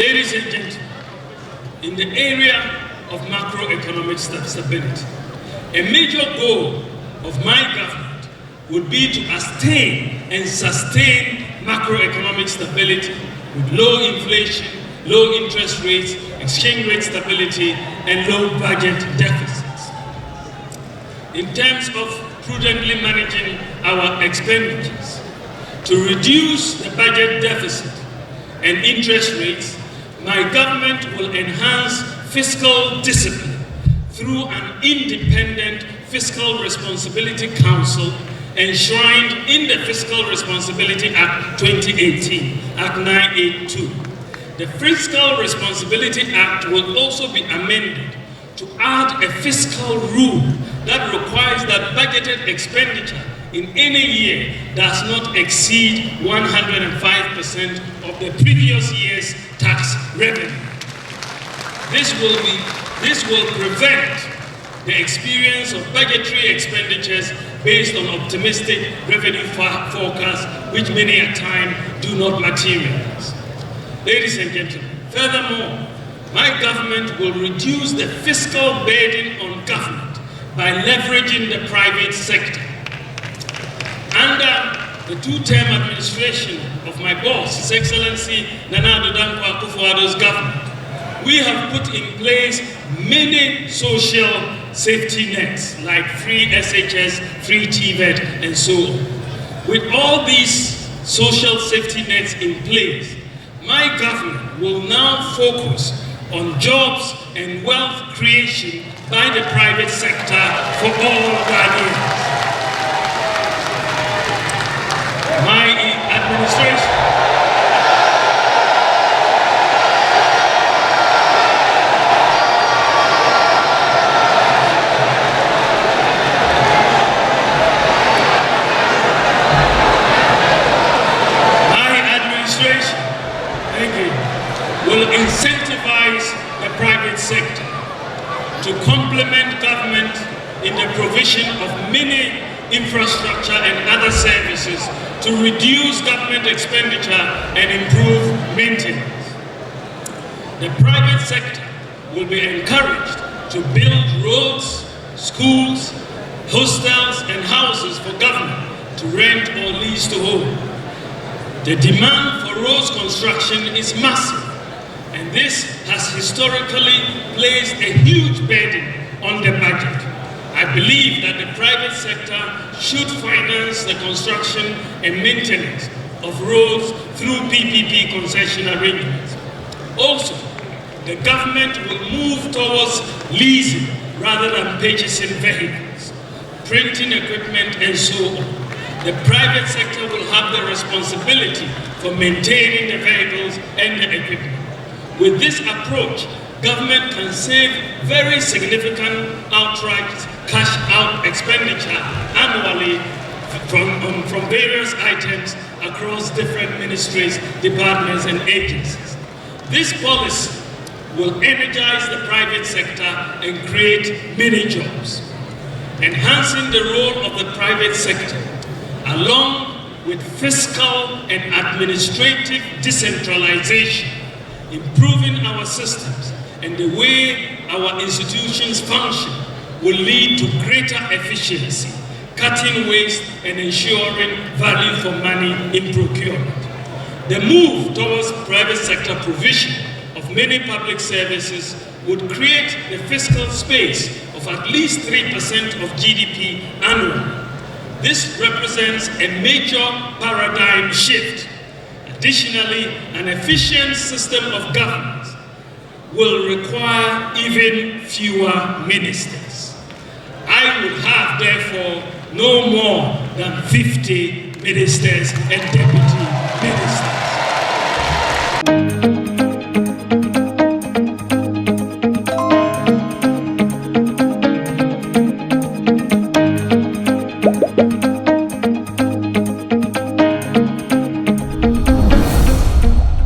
Ladies and gentlemen, in the area of macroeconomic stability, a major goal of my government would be to attain and sustain macroeconomic stability with low inflation, low interest rates, exchange rate stability, and low budget deficits. In terms of prudently managing our expenditures, to reduce the budget deficit and interest rates, my government will enhance fiscal discipline through an independent Fiscal Responsibility Council enshrined in the Fiscal Responsibility Act 2018, Act 982. The Fiscal Responsibility Act will also be amended to add a fiscal rule that requires that budgeted expenditure in any year does not exceed 105% of the previous year's tax revenue. This will prevent the experience of budgetary expenditures based on optimistic revenue forecasts, which many a time do not materialize. Ladies and gentlemen, furthermore, my government will reduce the fiscal burden on government by leveraging the private sector. Under the two-term administration of my boss, His Excellency Nana Addo Dankwa Akufo-Addo's government, we have put in place many social safety nets like free SHS, free TVET, and so on. With all these social safety nets in place, my government will now focus on jobs and wealth creation by the private sector for all Ghanaians. My administration will incentivize the private sector to complement government in the provision of many infrastructure and other services to reduce government expenditure and improve maintenance. The private sector will be encouraged to build roads, schools, hostels, and houses for government to rent or lease to own. The demand for roads construction is massive, and this has historically placed a huge burden on the budget. I believe that the private sector should finance the construction and maintenance of roads through PPP concession arrangements. Also, the government will move towards leasing rather than purchasing vehicles, printing equipment, and so on. The private sector will have the responsibility for maintaining the vehicles and the equipment. With this approach, government can save very significant outright cash out expenditure annually from various items across different ministries, departments, and agencies. This policy will energize the private sector and create many jobs. Enhancing the role of the private sector, along with fiscal and administrative decentralization, improving our systems and the way our institutions function will lead to greater efficiency, cutting waste and ensuring value for money in procurement. The move towards private sector provision of many public services would create the fiscal space of at least 3% of GDP annually. This represents a major paradigm shift. Additionally, an efficient system of governance will require even fewer ministers. I would have, therefore, no more than 50 ministers and deputy ministers.